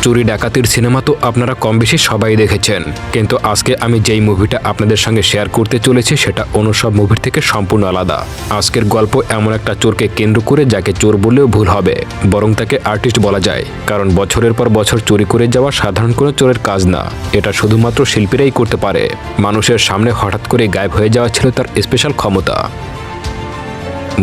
চুরি ডাকাতির সিনেমা তো আপনারা কম বেশি সবাই দেখেছেন, কিন্তু আজকে আমি যেই মুভিটা আপনাদের সঙ্গে শেয়ার করতে চলেছি সেটা অন্য সব মুভির থেকে সম্পূর্ণ আলাদা। আজকের গল্প এমন একটা চোরকে কেন্দ্র করে যাকে চোর বললেও ভুল হবে, বরং তাকে আর্টিস্ট বলা যায়। কারণ বছরের পর বছর চুরি করে যাওয়া সাধারণ কোনো চোরের কাজ না, এটা শুধুমাত্র শিল্পীরাই করতে পারে। মানুষের সামনে হঠাৎ করে গায়েব হয়ে যাওয়া ছিল তার স্পেশাল ক্ষমতা।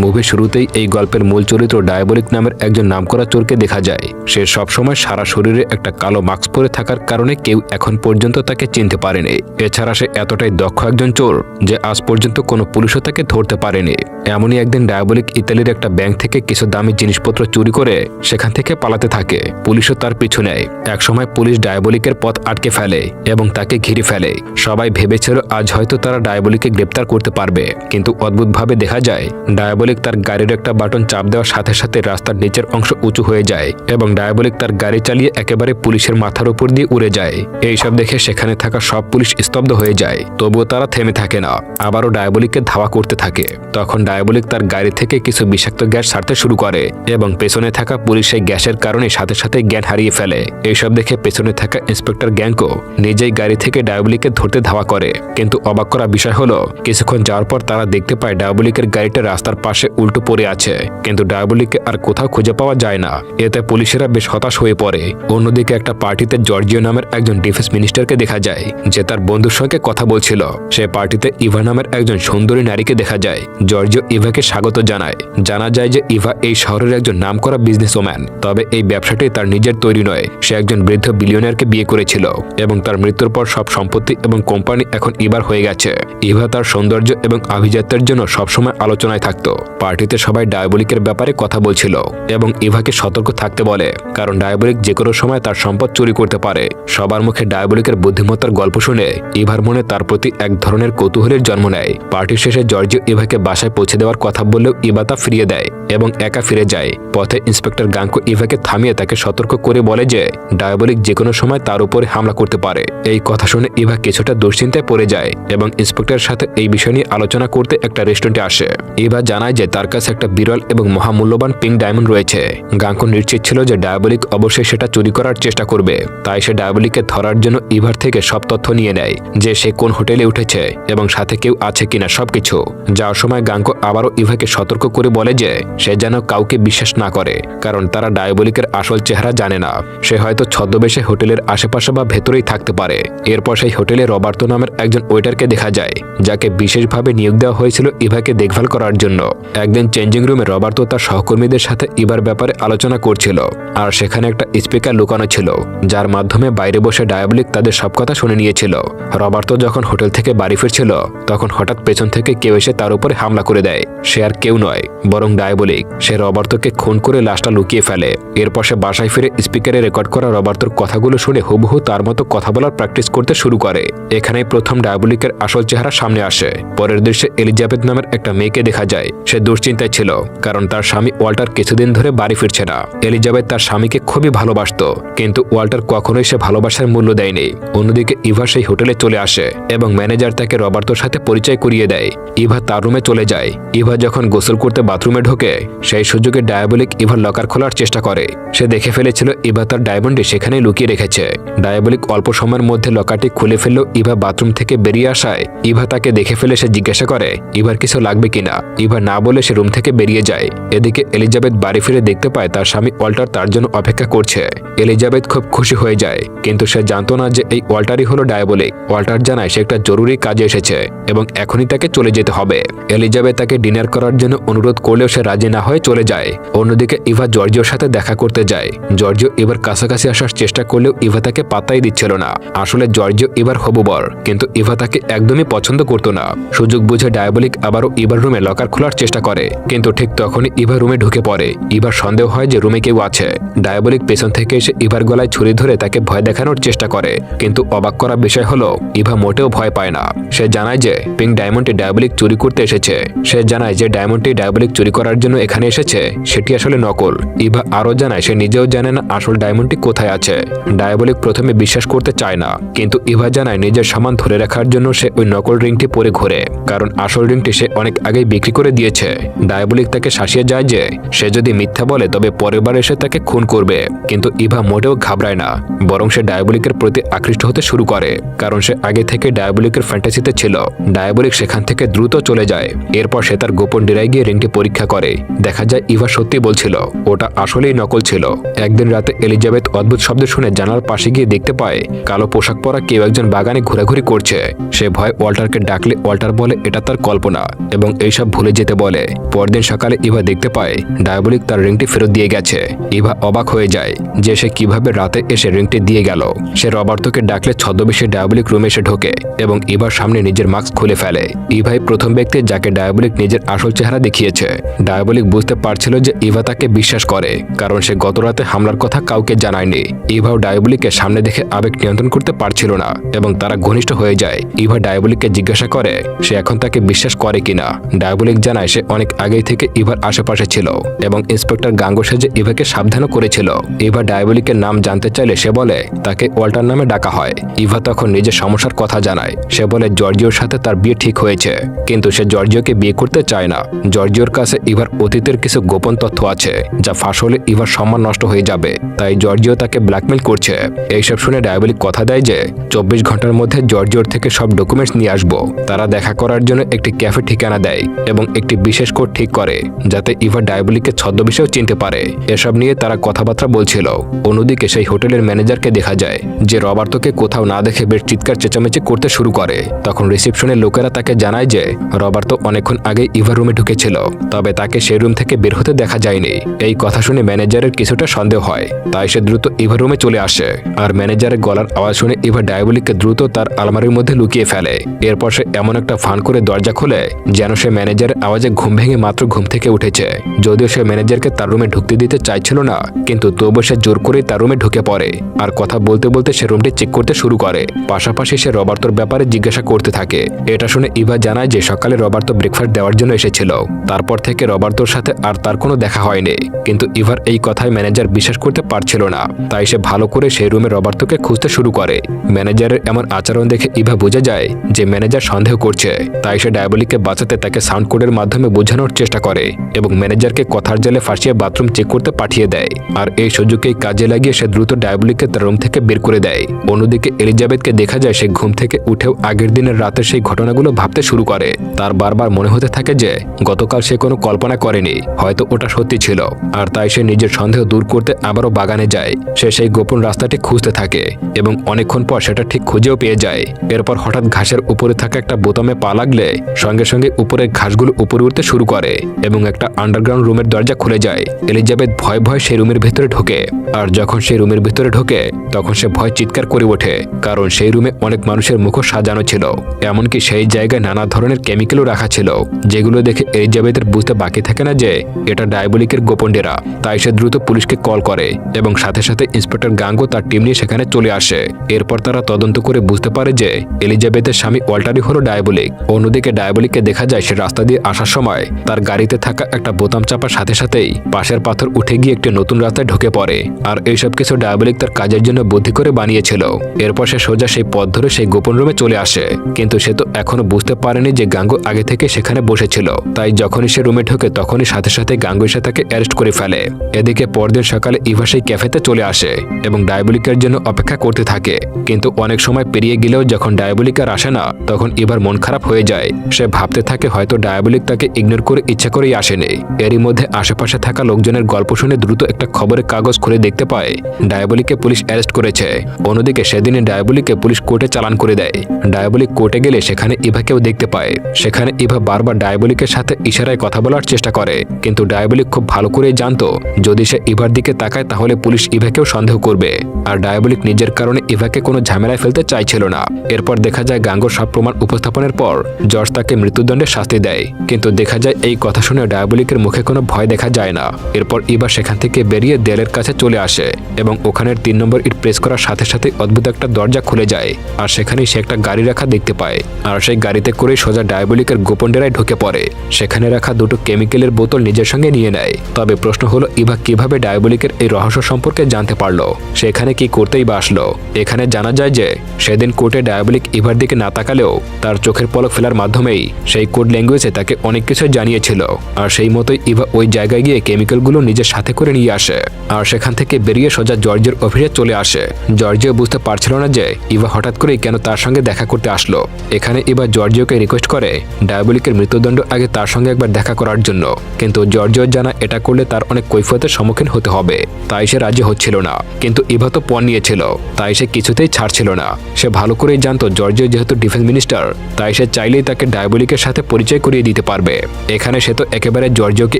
মুভির শুরুতেই এই গল্পের মূল চরিত্র ডায়াবলিক নামের একজন নামকরা চোরকে দেখা যায়। সে সবসময় সারা শরীরে একটা কালো মাস্ক পরে থাকার কারণে কেউ এখন পর্যন্ত তাকে চিনতে পারেনি। এছাড়া সে এতটাই দক্ষ একজন চোর যে আজ পর্যন্ত কোনো পুলিশও তাকে ধরতে পারেনি। এমনই একদিন ডায়াবলিক ইতালির একটা ব্যাংক থেকে কিছু দামি জিনিসপত্র চুরি করে সেখান থেকে পালাতে থাকে। পুলিশও তার পিছু নেয়। একসময় পুলিশ ডায়াবলিকের পথ আটকে ফেলে এবং তাকে ঘিরে ফেলে। সবাই ভেবেছিল আজ হয়তো তারা ডায়াবলিককে গ্রেপ্তার করতে পারবে, কিন্তু অদ্ভুতভাবে দেখা যায় ডায়াবলিক তার গাড়ির একটা বাটন চাপ দেওয়ার সাথে সাথে রাস্তার নিচের অংশ উঁচু হয়ে যায় এবং ডায়াবলিক তার গাড়ি চালিয়ে একেবারে পুলিশের মাথার উপর দিয়ে উড়ে যায়। এইসব দেখে সেখানে থাকা সব পুলিশ স্তব্ধ হয়ে যায়, তবুও তারা থেমে থাকে না, আবারও ডায়াবলিককে ধাওয়া করতে থাকে। তখন ডায়াবলিক তার গাড়ি থেকে কিছু বিষাক্ত গ্যাস ছাড়তে শুরু করে এবং পেছনে থাকা পুলিশ সেই গ্যাসের কারণে সাথে সাথে জ্ঞান হারিয়ে ফেলে। এইসব দেখে পেছনে থাকা ইন্সপেক্টর গ্যাংকো নিজেই গাড়ি থেকে ডায়াবলিককে ধরতে ধাওয়া করে। কিন্তু অবাক করা বিষয় হলো কিছুক্ষণ যাওয়ার পর তারা দেখতে পায় ডায়াবলিকের গাড়িটা রাস্তার পাশে উল্টো পড়ে আছে, কিন্তু ডায়াবলিককে আর কোথাও খুঁজে পাওয়া যায় না। এতে পুলিশেরা বেশ হতাশ হয়ে পড়ে। অন্যদিকে একটা পার্টিতে জর্জিও নামের একজন ডিফেন্স মিনিস্টারকে দেখা যায় যে তার বন্ধুর সঙ্গে কথা বলছিল। সে পার্টিতে ইভা নামের একজন সুন্দরী নারীকে দেখা যায়। জর্জিও ইভাকে স্বাগত জানায়। জানা যায় যে ইভা এই শহরের একজন নামকরা বিজনেসম্যান, তবে এই ব্যবসাটি তার নিজের তৈরি নয়। সে একজন বৃদ্ধ বিলিয়নারকে বিয়ে করেছিল এবং তার মৃত্যুর পর সব সম্পত্তি এবং কোম্পানি এখন ইভার হয়ে গেছে। ইভা তার সৌন্দর্য এবং আভিজাত্যের জন্য সবসময় আলোচনায় থাকত। পার্টিতে সবাই ডায়াবলিকের ব্যাপারে কথা বলছিল এবং ইভাকে সতর্ক থাকতে বলে, কারণ ডায়াবলিক যে কোনো সময় তার সম্পদ চুরি করতে পারে। সবার মুখে ডায়াবলিকের বুদ্ধিমত্তার গল্প শুনে ইভার মনে তার প্রতি এক ধরনের কৌতূহলের জন্ম নেয়। পার্টির শেষে জর্জিও ইভাকে বাসায় পৌঁছে দেওয়ার কথা বললেও ইভা তা ফিরিয়ে দেয় এবং একা ফিরে যায়। পথে ইন্সপেক্টর গাঙ্কো ইভাকে থামিয়ে তাকে সতর্ক করে বলে যে ডায়াবলিক যে কোনো সময় তার উপরে হামলা করতে পারে। এই কথা শুনে ইভা কিছুটা দুশ্চিন্তায় পড়ে যায় এবং ইন্সপেক্টরের সাথে এই বিষয় নিয়ে আলোচনা করতে একটা রেস্টুরেন্টে আসে। ইভা জানায় যে তার কাছে একটা বিরল এবং মহামূল্যবান পিঙ্ক ডায়মন্ড রয়েছে। গাঙ্কো নিশ্চিত ছিল যে ডায়াবলিক অবশ্যই সেটা চুরি করার চেষ্টা করবে, তাই সে ডায়াবলিককে ধরার জন্য ইভার থেকে সব তথ্য নিয়ে নেয়, যে সে কোন হোটেলে উঠেছে এবং সাথে কেউ আছে কিনা সবকিছু। যাওয়ার সময় গাঙ্কো আবারও ইভাকে সতর্ক করে বলে যে সে যেন কাউকে বিশ্বাস না করে, কারণ তারা ডায়াবলিকের আসল চেহারা জানে না। সে হয়তো ছদ্মবেশে হোটেলের আশেপাশে বা ভেতরেই থাকতে পারে। এরপর সেই হোটেলে রবার্তো নামের একজন ওয়েটারকে দেখা যায়, যাকে বিশেষভাবে নিয়োগ দেওয়া হয়েছিল ইভাকে দেখভাল করার জন্য। একদিন চেঞ্জিং রুমে রবার্তো তার সহকর্মীদের সাথে ইভার ব্যাপারে আলোচনা করছিল, আর সেখানে একটা স্পিকার লুকানো ছিল, যার মাধ্যমে বাইরে বসে ডায়াবলিক তাদের সব কথা শুনে নিয়েছিল। রবার্তো যখন হোটেল থেকে বাড়ি ফিরছিল তখন হঠাৎ পেছন থেকে কেউ এসে তার উপরে হামলা করে দেয়। সে আর কেউ নয় বরং ডায়াবলিক। সে রবার্তোকে খুন করে লাশটা লুকিয়ে ফেলে। এরপর সে বাসায় ফিরে স্পিকারে রেকর্ড করা রবার্তোর কথাগুলো শুনে হুবহু তার মতো কথা বলার প্র্যাকটিস করতে শুরু করে। এখানেই প্রথম ডায়াবলিকের আসল চেহারা সামনে আসে। পরের দৃশ্যে এলিজাবেথ নামের একটা মেয়েকে দেখা যায়। সে দুশ্চিন্তায় ছিল, কারণ তার স্বামী ওয়াল্টার কিছুদিন ধরে বাড়ি ফিরছে না। এলিজাবেথ তার স্বামীকে খুবই ভালোবাসত, কিন্তু ওয়াল্টার কখনোই সে ভালোবাসার মূল্য দেয়নি। অন্যদিকে ইভা সেই হোটেলে চলে আসে এবং ম্যানেজার তাকে রবার্তোর সাথে পরিচয় করিয়ে দেয়। ইভা তার রুমে চলে যায়। ইভা যখন গোসল করতে বাথরুমে ঢোকে সেই সুযোগে ডায়াবলিক ইভার লকার খোলার চেষ্টা করে। সে দেখে ফেলেছিল ইভা তার ডায়মন্ডটি সেখানে লুকিয়ে রেখেছে। ডায়াবলিক অল্প সময়ের মধ্যে লকারটি খুলে ফেললেও ইভা বাথরুম থেকে বেরিয়ে আসায় ইভা তাকে দেখে ফেলে সে জিজ্ঞাসা করে ইভার কিছু লাগবে কিনা। ইভা না বলে সে রুম থেকে বেরিয়ে যায়। এদিকে এলিজাবেথ বাড়ি ফিরে দেখতে পায় তার স্বামী ওয়াল্টার তার জন্য অপেক্ষা করছে। এলিজাবেথ খুব খুশি হয়ে যায়, কিন্তু সে জানতো না যে এই ওয়াল্টারই হলো ডায়াবলিক। ওয়াল্টার জানায় সে একটা জরুরি কাজে এসেছে এবং এখনই তাকে চলে যেতে হবে। এলিজাবেথ তাকে ডিনার করার জন্য অনুরোধ করলেও সে রাজি না হয়ে চলে যায়। অন্যদিকে ইভা জর্জিওর সাথে দেখা করতে যায়। জর্জিও এবার কাছাকাছি আসার চেষ্টা করলেও ইভা তাকে পাত্তাই দিচ্ছিল না। আসলে জর্জিও এবার হবু বর, কিন্তু ইভা তাকে একদমই পছন্দ করত না। সুযোগ বুঝে ডায়াবলিক আবারও ইভার রুমে লকার খোলার চেষ্টা করে, কিন্তু ঠিক তখনই ইভা রুমে ঢুকে পড়ে। ইভার সন্দেহ হয় যে রুমে কেউ আছে। ডায়াবলিক পেছন থেকে এসে ইভার গলায় ছুরি ধরে তাকে ভয় দেখানোর চেষ্টা করে, কিন্তু অবাক করা বিষয় হলো ইভা মোটেও ভয় পায় না। সে জানায় যে পিঙ্ক ডায়মন্ডটি ডায়াবলিক চুরি করতে এসেছে। সে জানায় যে ডায়মন্ডটি ডায়াবলিক চুরি করার জন্য এখানে এসেছে সেটি আসলে নকল। ইভা আরও জানায় সে নিজেও জানে না আসল ডায়মন্ডটি কোথায় আছে। ডায়াবলিক প্রথমে বিশ্বাস করতে চায় না, কিন্তু ইভা জানায় নিজের সামান ধরে রাখার জন্য সে ওই নকল রিংটি পরে ঘোরে, কারণ আসল রিংটি সে অনেক আগেই বিক্রি করে দিয়েছে। দিয়েছে। ডায়াবলিক তাকে শাসিয়ে যায় যে সে যদি মিথ্যা বলে তবে পরের বার এসে তাকে খুন করবে, কিন্তু ইভা মোটেও ঘাবড়ায় না, বরং সে ডায়াবলিকের প্রতি আকৃষ্ট হতে শুরু করে, কারণ সে আগে থেকে ডায়াবলিকের ফ্যান্টাসিতে ছিল। ডায়াবলিক সেখান থেকে দ্রুত চলে যায়। এরপর সে তার গোপন ডেরায় গিয়ে রিংটি পরীক্ষা করে। দেখা যায় ইভা সত্যি বলছিল, ওটা আসলেই নকল ছিল। একদিন রাতে এলিজাবেথ অদ্ভুত শব্দ শুনে জানালার পাশে গিয়ে দেখতে পায় কালো পোশাক পরা কেউ একজন বাগানে ঘোরাঘুরি করছে। সে ভয় ওয়াল্টারকে ডাকলে ওয়াল্টার বলে এটা তার কল্পনা এবং এইসব ভুলে যেতে বলে। পরদিন সকালে ইভা দেখতে পায় ডায়াবলিক তার রিংটি ফেরত দিয়ে গেছে। ইভা অবাক হয়ে যায় যে সে কিভাবে রাতে এসে রিংটি দিয়ে গেল। সে রবার্তোকে ডাকলে ছদ্মবেশে ডায়াবলিক রুমে এসে ঢোকে এবং ইভার সামনে নিজের মাস্ক খুলে ফেলে। ইভাই প্রথম ব্যক্তি যাকে ডায়াবলিক নিজের আসল চেহারা দেখিয়েছে। ডায়াবলিক বুঝতে পারছিল যে ইভা তাকে বিশ্বাস করে, কারণ সে গতরাতে হামলার কথা কাউকে জানায়নি। ইভাও ডায়াবলিককে সামনে দেখে আবেগ নিয়ন্ত্রণ করতে পারছিল না এবং তারা ঘনিষ্ঠ হয়ে যায়। ইভা ডায়াবলিককে জিজ্ঞাসা করে সে এখন তাকে বিশ্বাস করে কিনা। ডায়াবলিক জানায় সে অনেক আগেই থেকে ইভার আশেপাশে ছিল এবং ইন্সপেক্টর গাঙ্গো সেজে ইভাকে সাবধানও করেছিল। ইভা ডায়াবলিকের নাম জানতে চাইলে সে বলে তাকে ওয়াল্টার নামে ডাকা হয়। ইভা তখন নিজের সমস্যার কথা জানায়। সে বলে জর্জিওর সাথে তার বিয়ে ঠিক হয়েছে, কিন্তু সে জর্জিওকে বিয়ে করতে চায় না। জর্জিওর কাছে ইভার অতীতের কিছু গোপন তথ্য আছে যা ফাঁস হলে ইভার সম্মান নষ্ট হয়ে যাবে, তাই জর্জিও তাকে ব্ল্যাকমেল করছে। এইসব শুনে ডায়াবলিক কথা দেয় যে 24 ঘন্টার মধ্যে জর্জিওর থেকে সব ডকুমেন্টস নিয়ে আসবো। তারা দেখা করার জন্য একটি ক্যাফে ঠিকানা দেয় এবং একটি বিশেষ কোড ঠিক করে যাতে ইভা ডায়াবলিককে ছদ্মবেশেও চিনতে পারে। এসব নিয়ে তারা কথাবার্তা বলছিল। অন্যদিকে সেই হোটেলের ম্যানেজারকে দেখা যায় যে রবার্তোকে কোথাও না দেখে বেশ চিৎকার চেঁচামেচি করতে শুরু করে। তখন রিসেপশনের লোকেরা তাকে জানায় যে রবার্তো অনেকক্ষণ আগে ইভার রুমে ঢুকেছিল, তবে তাকে সেই রুম থেকে বের হতে দেখা যায়নি। এই কথা শুনে ম্যানেজারের কিছুটা সন্দেহ হয়, তাই সে দ্রুত ইভার রুমে চলে আসে। আর ম্যানেজারের গলার আওয়াজ শুনে ইভা ডায়াবলিককে দ্রুত তার আলমারির মধ্যে লুকিয়ে ফেলে। এরপর সে এমন একটা ফান করে দরজা খোলে যেন সে ম্যানেজারের আওয়াজে ঘুম ভেঙে মাত্র ঘুম থেকে উঠেছে। যদিও সে ম্যানেজারকে তার রুমে ঢুকতে দিতে চাইছিল না, কিন্তু তবুও সে জোর করে তার রুমে ঢুকে পড়ে। আর কথা বলতে বলতে সে রুমটি চেক করতে শুরু করে। পাশাপাশি সে রবার্তোর ব্যাপারে জিজ্ঞাসা করতে থাকে। এটা শুনে ইভা জানায় যে সকালে রবার্তো ব্রেকফাস্ট দেওয়ার জন্য এসেছিল। তারপর থেকে রবার্তোর সাথে আর তার কোনো দেখা হয়নি, কিন্তু ইভার এই কথায় ম্যানেজার বিশ্বাস করতে পারছিল না। তাই সে ভালো করে সেই রুমে রবার্তোকে খুঁজতে শুরু করে। ম্যানেজারের এমন আচরণ দেখে ইভা বুঝে যায় যে ম্যানেজার সন্দেহ করছে। তাই সে ডায়াবলিককে বাঁচাতে তাকে সাউন্ড কোডের মাধ্যমে বোঝানোর চেষ্টা করে এবং ম্যানেজারকে কথার জালে ফাঁসিয়ে বাথরুম চেক করতে পাঠিয়ে দেয়। আর এই সুযোগকেই কাজে লাগিয়ে সে দ্রুত ডায়াবলিককে তার রুম থেকে বের করে দেয়। অন্যদিকে এলিজাবেথকে দেখা যায় সে ঘুম থেকে উঠেও আগের দিনের রাতের সেই ঘটনাগুলো ভাবতে শুরু করে। তার বারবার মনে হতে থাকে যে গতকাল সে কোনো কল্পনা করেনি, হয়তো ওটা সত্যি ছিল। আর তাই সে নিজের সন্দেহ দূর করতে আবারও বাগানে যায়। সে সেই গোপন রাস্তাটি খুঁজতে থাকে এবং অনেকক্ষণ পর সেটা ঠিক খুঁজেও পেয়ে যায়। এরপর হঠাৎ ঘাসের উপরে থাকা একটা বোতামে পা লাগলে সঙ্গে সঙ্গে উপরের ঘাসগুলো উপরে উঠতে শুরু করে এবং একটা আন্ডারগ্রাউন্ড রুমের দরজা খুলে যায়। এলিজাবেথ ভয় ভয় সেই রুমের ভেতরে ঢোকে। আর যখন সেই রুমের ভিতরে ঢোকে তখন সে ভয় চিৎকার করে ওঠে, কারণ সেই রুমে অনেক মানুষের মুখও সাজানো ছিল। এমনকি সেই জায়গায় নানা ধরনের কেমিক্যালও রাখা ছিল, যেগুলো দেখে এলিজাবেথের বুঝতে বাকি থাকে না যে এটা ডায়াবলিকের গোপন ডেরা। তাই সে দ্রুত পুলিশকে কল করে এবং সাথে সাথে ইন্সপেক্টর গাঙ্গো তার টিম নিয়ে সেখানে চলে আসে। এরপর তারা তদন্ত করে বুঝতে পারে যে এলিজাবেথের স্বামী ওয়াল্টারই হলো ডায়াবলিক। অন্যদিকে ডায়াবলিককে দেখা যায় সে রাস্তা দিয়ে আসার সময় তার গাড়িতে থাকা একটা বোতাম চাপার সাথে সাথেই পাশের পাথর উঠে গিয়ে একটি নতুন রাস্তায় ঢুকে পড়ে। আর এইসব কিছু ডায়াবলিক তার কাজের জন্য বুদ্ধি করে বানিয়েছিল। এরপর সে সোজা সেই পথ ধরে সেই গোপন রুমে চলে আসে, কিন্তু সে তো এখনো বুঝতে পারেনি যে গাঙ্গো আগে থেকে সেখানে বসেছিল। তাই যখনই সে রুমে ঢোকে তখনই সাথে সাথে গাঙ্গো এসে তাকে অ্যারেস্ট করে ফেলে। এদিকে পরদিন সকালে ইভা সেই ক্যাফেতে চলে আসে এবং ডায়াবলিকের জন্য অপেক্ষা করতে থাকে। কিন্তু অনেক সময় পেরিয়ে গেলেও যখন ডায়াবলিক আর আসে না তখন ইভার মন খারাপ হয়ে যায়। সে ভাবতে থাকে হয়তো ডায়াবলিক তাকে ইগনোর করে ইচ্ছা করেই আসেনি। এরই মধ্যে আশেপাশে থাকা লোকজনের গল্প শুনে দ্রুত একটা খবরের কাগজ খুলে দেখতে পায় ডায়াবলিককে পুলিশ অ্যারেস্ট করেছে। অন্যদিকে সেদিনে ডায়াবলিককে পুলিশ কোর্টে চালান করে দেয়। ডায়াবলিক কোর্টে গেলে সেখানে ইভাকেও দেখতে পায়। সেখানে ইভা বারবার ডায়াবলিকের সাথে ইশারায় কথা বলার চেষ্টা করে, কিন্তু ডায়াবলিক খুব ভালো করেই জানতো যদি সে ইভার দিকে তাকায় তাহলে পুলিশ ইভাকেও সন্দেহ করবে। আর ডায়াবলিক নিজের কারণে ইভাকে কোনো ঝামেলায় ফেলতে চাইছিল না। এরপর দেখা যায় গাঙ্গোর সব প্রমাণ উপস্থাপনের পর জজ তাকে মৃত্যুদণ্ডের শাস্তি দেয়, কিন্তু দেখা যায় এই কথা শুনে ডায়াবলিকের মুখে কোনো ভয় দেখা যায় না। এরপর ইভা সেখান থেকে বেরিয়ে দেয়ালের কাছে চলে আসে এবং ওখানের 3 নম্বর ইট প্রেস করার সাথে সাথে অদ্ভুত একটা দরজা খুলে যায়। আর সেখানেই সে একটা গাড়ি রাখা দেখতে পায়। আর সেই গাড়িতে করে সোজা ডায়াবলিকের গোপন ডেরায় ঢুকে পড়ে। সেখানে রাখা 2টো কেমিক্যালের বোতল নিজের সঙ্গে নিয়ে নেয়। তবে প্রশ্ন হলো ইভা কিভাবে ডায়াবলিকের এই রহস্য সম্পর্কে জানতে পারলো, সেখানে কি করতেই বা আসলো। এখানে জানা যায় যে সেদিন কোর্টে ডায়াবলিক ইভার দিকে না তাকালেও তার চোখের পলক ফেলার মাধ্যমেই সেই কোড ল্যাঙ্গুয়েজে তাকে অনেক অনেক কিছু জানিয়েছিল। আর সেই মতোই ইভা ওই জায়গায় গিয়ে কেমিক্যালগুলো নিজের সাথে করে নিয়ে আসে আর সেখান থেকে বেরিয়ে সোজা জর্জের অফিসে চলে আসে। জর্জিও বুঝতে পারছিল না যে ইভা হঠাৎ করেই কেন তার সঙ্গে দেখা করতে আসলো। এখানে ইভা জর্জিওকে রিকোয়েস্ট করে ডায়াবলিকের মৃত্যুদণ্ড আগে তার সঙ্গে একবার দেখা করার জন্য, কিন্তু জর্জিও জানা এটা করলে তার অনেক কৈফিয়তের সম্মুখীন হতে হবে, তাই সে রাজি হচ্ছিল না। কিন্তু ইভা তো পণ নিয়েছিল, তাই সে কিছুতেই ছাড়ছিল না। সে ভালো করেই জানতো জর্জিও যেহেতু ডিফেন্স মিনিস্টার, তাই সে চাইলেই তাকে ডায়াবলিকের সাথে পরিচয় করিয়ে দিতে পারবে। এখানে সে তো একেবারে জর্জিওকে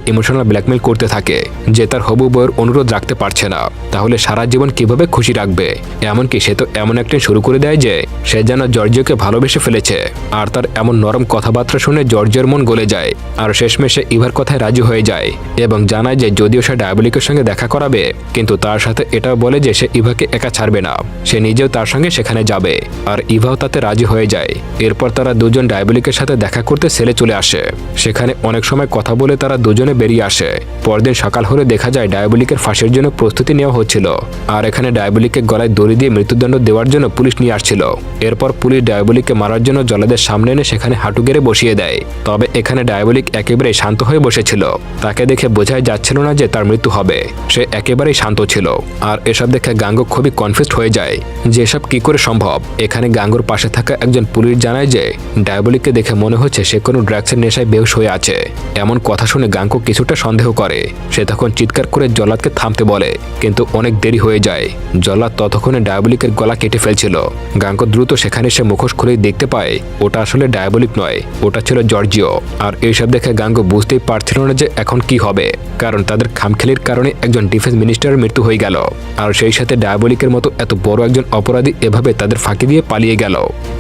ইমোশনাল ব্ল্যাকমেল করতে থাকে যে তার হবু বউয়ের অনুরোধ রাখতে পারছে না, তাহলে সারা জীবন কিভাবে খুশি রাখবে। এমনকি সে তো এমন একটা শুরু করে দেয় যে সে যেন জর্জিওকে ভালোবেসে ফেলেছে। আর তার এমন নরম কথাবার্তা শুনে জর্জিওর মন গলে যায় আর শেষমেশে ইভার কথায় রাজি হয়ে যায় এবং জানায় যে যদিও সে ডায়াবলিকের সঙ্গে দেখা করাবে, কিন্তু তার সাথে এটাও বলে যে সে ইভাকে একা ছাড়বে না, সে নিজেও তার সঙ্গে সেখানে যাবে। আর ইভাও তাতে রাজি হয়ে যায়। এরপর তারা দুজন ডায়াবলিকের সাথে দেখা করতে সেলে চলে আসে। সেখানে অনেক সময় কথা বলে তারা দুজনে বেরিয়ে আসে। পরদিন সকাল হলে দেখা যায় ডায়াবলিকের ফাঁসির জন্য প্রস্তুতি নেওয়া হচ্ছিল। আর এখানে ডায়াবলিককে গলায় দড়ি দিয়ে মৃত্যুদণ্ড দেওয়ার জন্য পুলিশ নিয়ে আসছিল। এরপর পুলিশ ডায়াবলিককে মারার জন্য জল্লাদের সামনে এনে সেখানে হাঁটু গেড়ে বসিয়ে দেয়। তবে এখানে ডায়াবলিক একেবারেই শান্ত হয়ে বসেছিল। তাকে দেখে বোঝাই যাচ্ছিল না যে তার মৃত্যু হবে, সে একেবারেই শান্ত ছিল। আর এসব দেখে গাঙ্গো খুবই কনফিউজড হয়ে যায় যে এসব কি করে সম্ভব। এখানে গাঙ্গোর পাশে থাকা একজন পুলিশ জানায় যে ডায়াবলিককে দেখে মনে হচ্ছে সে কোনো ড্রাগসের নেশায় বেহুশ হয়ে আছে। এমন কথা শুনে গাঙ্গো কিছুটা সন্দেহ করে। সে তখন চিৎকার করে জল্লাদকে থামতে বলে, কিন্তু অনেক দেরি হয়ে যায়। জল্লাদ ততক্ষণে ডায়াবলিকের গলা কেটে ফেলছিল। গাঙ্গো দ্রুত সেখানে সে মুখোশ খুলেই দেখতে পায় ওটা আসলে ডায়াবলিক নয়, ওটা ছিল জর্জিও। আর এইসব দেখে গাঙ্গো বুঝতেই পারছিল না যে এখন কি হবে, কারণ তাদের খামখেলির কারণে একজন ডিফেন্স মিনিস্টারের মৃত্যু হয়ে গেল। আর সেই সাথে ডায়াবলিকের মতো এত বড় একজন অপরাধী এভাবে তাদের ফাঁকি দিয়ে পালিয়ে গেল।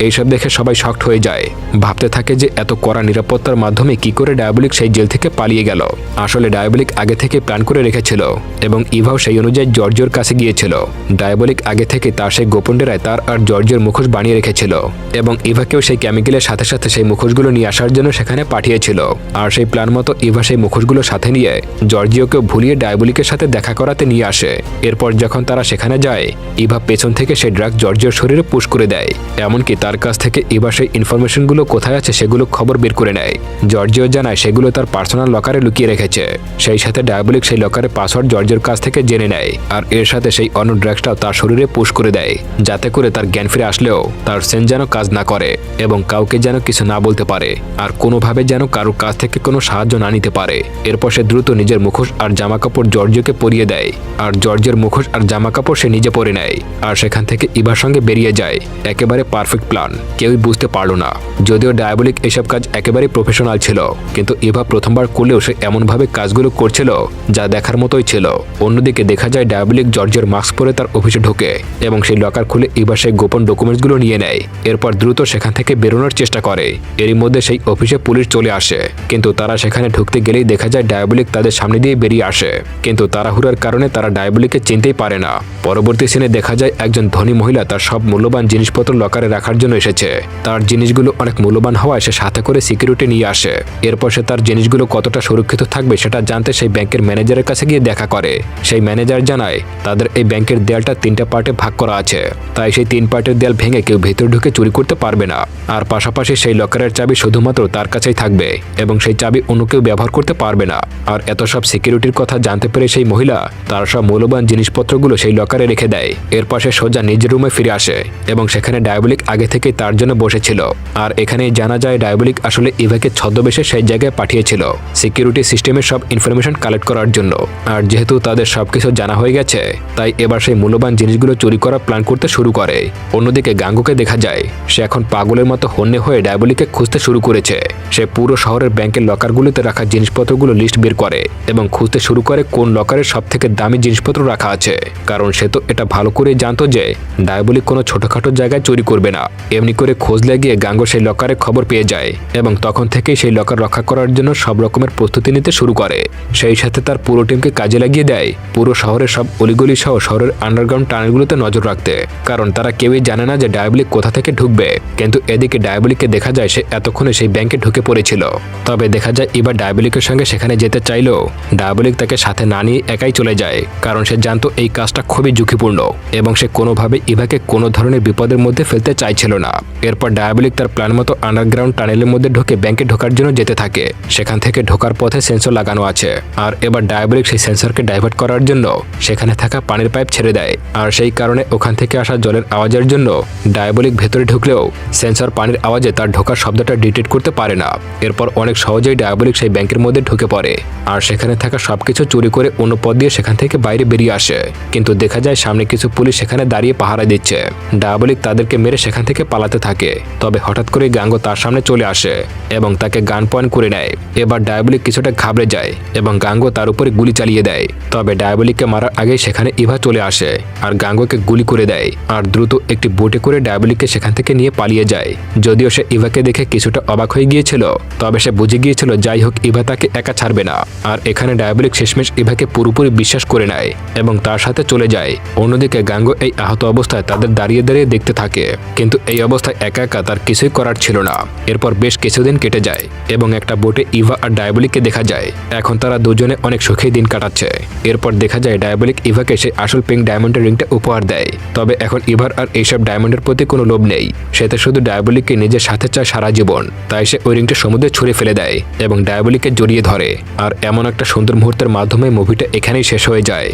এইসব দেখে সবাই শকড হয়ে যায়, ভাবতে থাকে যে এত কড়া নিরাপত্তার মাধ্যমে কি করে ডায়াবলিক সেই জেল থেকে পালিয়ে গেল। আসলে ডায়াবলিক আগে থেকে প্ল্যান করে রেখেছিল এবং ইভাও সেই অনুযায়ী জর্জিওর কাছে গিয়েছিল। ডায়াবলিক আগে থেকে তার সেই গোপন ডেরায় তার আর জর্জিওর মুখোশ বানিয়ে রেখেছিল এবং ইভাকেও সেই কেমিক্যালের সাথে সাথে সেই মুখোশগুলো নিয়ে আসার জন্য সেখানে পাঠিয়েছিল। আর সেই প্ল্যান মতো ইভা সেই মুখোশগুলো সাথে নিয়ে জর্জিওকেও ভুলিয়ে ডায়াবলিকের সাথে দেখা করাতে নিয়ে আসে। এরপর যখন তারা সেখানে যায়, ইভা পেছন থেকে সেই ড্রাগ জর্জিওর শরীরে পুশ করে দেয়। এমনকি তার কাছ থেকে ইভা সেই ইনফরমেশনগুলো কোথায় আছে সেগুলো খবর বের করে নেয়। জর্জিও জানায় সেগুলো তার পার্সোনাল লকারে লুকিয়ে রেখেছে। সেই সাথে ডায়াবলিক সেই লকারের পাসওয়ার্ড জর্জিওর কাছ থেকে জেনে নেয়। আর এর সাথে সেই অন্য ড্রাগসটাও তার শরীরে পুশ করে দেয়, যাতে করে তার জ্ঞান ফিরে আসলেও তার সেন্স যেন কাজ না করে এবং কাউকে যেন কিছু না বলতে পারে আর কোনোভাবে যেন কারোর কাছ থেকে কোনো সাহায্য না নিতে পারে। এরপর সে দ্রুত নিজের মুখোশ আর জামা কাপড় জর্জিওকে পরিয়ে দেয় আর জর্জিওর মুখোশ আর জামা কাপড় সে নিজে পরে নেয় আর সেখান থেকে ইভার সঙ্গে বেরিয়ে যায়। একেবারে পারফেক্ট প্ল্যান, কেউই বুঝতে পারল না। যদিও ডায়াবলিক এসব কাজ একেবারেই প্রফেশনাল ছিল, কিন্তু ইভা প্রথমবার করলেও সে এমনভাবে কাজগুলো করছিল যা দেখার মতোই ছিল। অন্যদিকে দেখা যায় ডায়াবলিক জর্জিওর মাস্ক পরে তার অফিসে ঢোকে এবং সেই লকার খুলে ইভা সেই গোপন ডকুমেন্টসগুলো নিয়ে নেয়। এরপর দ্রুত সেখান থেকে বেরোনোর চেষ্টা করে। এরই মধ্যে সেই অফিসে পুলিশ চলে আসে, কিন্তু তারা সেখানে ঢুকতে গেলেই দেখা যায় ডায়াবলিক তাদের সামনে দিয়ে বেরিয়ে আসে। কিন্তু তাড়াহুড়ার কারণে তারা ডায়াবলিককে চিনতেই পারে না। পরবর্তী সিনে দেখা যায় একজন ধনী মহিলা তার সব মূল্যবান জিনিসপত্র লকারে রাখার জন্য এসেছে। তার জিনিসগুলো অনেক মূল্যবান হওয়ায় সে সাথে করে সিকিউরিটি নিয়ে আসে। এরপর সে তার জিনিসগুলো কতটা সুরক্ষিত থাকবে সেটা জানতে সেই ব্যাংকের ম্যানেজারের কাছে গিয়ে দেখা করে। সেই ম্যানেজার জানায় তাদের এই ব্যাংকের দেয়ালটা 3টা পার্টে ভাগ করা আছে, তাই সেই 3 পার্টের দেয়াল ভেঙে কেউ ভেতরে ঢুকে চুরি করতে পারবে না। আর পাশাপাশি সেই লকারের চাবি শুধুমাত্র তার কাছেই থাকবে এবং সেই চাবি অন্য কেউ ব্যবহার করতে পারবে না। আর এত সব সিকিউরিটির কথা জানতে পেরে সেই মহিলা তার সব মূল্যবান জিনিসপত্রগুলো সেই লকারে রেখে দেয়। এরপর সে সোজা নিজের রুমে ফিরে আসে এবং সেখানে ডায়াবলিক আগে থেকেই তার জন্য বসেছিল। আর এখানেই জানা যায় ডায়াবলিক আসলে ইভাকে ছদ্মবেশে সেই জায়গায় পাঠিয়েছিল সিকিউরিটি সিস্টেমের সব ইনফরমেশন কালেক্ট করার জন্য। আর যেহেতু তাদের সবকিছু জানা হয়ে গেছে, তাই এবার সেই মূল্যবান জিনিসগুলো চুরি করার প্ল্যান করতে শুরু করে। অন্যদিকে গাঙ্গুকে দেখা যায় সে এখন পাগলের মতো হন্যে হয়ে ডায়াবলিককে খুঁজতে শুরু করেছে। সে পুরো শহরের ব্যাংকের লকারগুলোতে রাখা জিনিসপত্রগুলো লিস্ট বের করে এবং খুঁজতে শুরু করে কোন লকারের সব থেকে দামি জিনিসপত্র রাখা আছে, কারণ সে তো এটা ভালো করে জানতো যে ডায়াবলিক কোনো ছোটখাটো জায়গায় চুরি করবে না। এমনি করে খোঁজ লাগিয়ে গাঙ্গো সেই লকারে খবর পেয়ে যায় এবং তখন থেকেই সেই লকার রক্ষা করার জন্য সব রকমের প্রস্তুতি নিতে শুরু করে। সেই সাথে তার পুরো টিমকে কাজে লাগিয়ে দেয় পুরো শহরের সব অলিগলি সহ শহরের আন্ডারগ্রাউন্ড টানেলগুলোতে নজর রাখতে, কারণ তারা কেউই জানে না যে ডায়াবলিক কোথা থেকে ঢুকবে। কিন্তু এদিকে ডায়াবলিককে দেখা যায় সে এতক্ষণে সেই ব্যাংকে ঢুকে পড়েছিল। তবে দেখা যায় এবার ডায়াবলিকের সঙ্গে সেখানে যেতে চাইলেও ডায়াবলিক তাকে সাথে না নিয়ে একাই চলে যায়, কারণ সে জানতো এই কাজটা খুবই ঝুঁকিপূর্ণ এবং সে কোনোভাবে ইভাকে কোনো ধরনের বিপদের মধ্যে ফেলতে চাইছিল না। এরপর ডায়াবলিক তার প্ল্যান মতো আন্ডারগ্রাউন্ড টানেলের মধ্যে ঢুকে ব্যাংকে ঢোকার জন্য যেতে থাকে। সেখান থেকে ঢোকার পথে সেন্সর লাগানো আছে। আর এবার ডায়াবলিক সেই সেন্সরকে ডাইভার্ট করার জন্য সেখানে থাকা পানির পাইপ ছেড়ে দেয়। আর সেই কারণে ওখান থেকে আসা জলের আওয়াজের জন্য ডায়াবলিক ভেতরে ঢুকলেও সেন্সর পানির আওয়াজে তার ঢোকার শব্দটা ডিটেক্ট করতে পারে না। এরপর অনেক সহজেই ডায়াবলিক সেই ব্যাংকের মধ্যে ঢুকে পড়ে আর সেখানে থাকা সবকিছু চুরি করে অন্য পথ দিয়ে সেখান থেকে বাইরে বেরিয়ে আসে। কিন্তু দেখা যায় সামনে কিছু পুলিশ সেখানে দাঁড়িয়ে পাহারা দিচ্ছে। ডায়াবলিক তাদেরকে মেরে সেখান থেকে পালাতে থাকে। তবে হঠাৎ করে গাঙ্গো তার সামনে চলে আসে এবং তাকে গান পয়েন্ট করে নেয়। এবার ডায়াবলিক কিছুটা ঘাবড়ে যায় এবং গাঙ্গো তার উপরে গুলি চালিয়ে দেয়। তবে ডায়াবলিককে মারার আগেই সেখানে ইভা চলে আসে আর গাঙ্গোকে গুলি করে দেয় আর দ্রুত একটি বোটে করে ডায়াবলিককে সেখান থেকে নিয়ে পালিয়ে যায়। যদিও সে ইভাকে দেখে কিছুটা অবাক হয়ে গিয়েছিল, তবে সে বুঝে গিয়েছিল যাই হোক ইভা তাকে একা ছাড়বে না। আর এখানে ডায়াবলিক শেষমেশ ইভাকে পুরোপুরি বিশ্বাস করে নেয় এবং তার সাথে চলে যায়। অন্যদিকে গাঙ্গো এই আহত অবস্থায় তাদের দাঁড়িয়ে দাঁড়িয়ে দেখতে থাকে, কিন্তু এই অবস্থায় একা একা তার কিছুই করার ছিল না। এরপর বেশ কিছুদিন কেটে যায় এবং একটা বোটে ইভা আর ডায়াবলিককে দেখা যায়। এখন তারা দুজনে অনেক সুখী দিন কাটাচ্ছে। এরপর দেখা যায় ডায়াবলিক ইভাকে সেই আসল পিঙ্ক ডায়মন্ডের রিংটা উপহার দেয়। তবে এখন ইভার আর এইসব ডায়মন্ডের প্রতি কোনো লোভ নেই। সে তো শুধু ডায়াবলিককে নিজের সাথে চায় সারা জীবন। তাই সে ওই রিংটা সমুদ্রে ছুঁড়ে ফেলে দেয় এবং ডায়াবলিককে জড়িয়ে ধরে। আর এমন একটা সুন্দর মুহূর্তের মাধ্যমে মুভিটা এখানেই শেষ হয়ে যায়।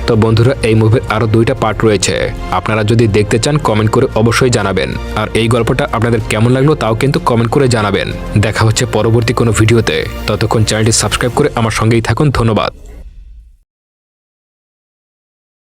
তো বন্ধুরা, এই মুভির আরও 2টা পার্ট রয়েছে। আপনারা যদি দেখতে চান কমেন্ট করে অবশ্যই জানাবেন। আর এই গল্পটা আপনাদের কেমন লাগলো তাও কিন্তু কমেন্ট করে জানাবেন। দেখা হচ্ছে পরবর্তী কোনো ভিডিওতে। ততক্ষণ চ্যানেলটি সাবস্ক্রাইব করে আমার সঙ্গেই থাকুন। ধন্যবাদ।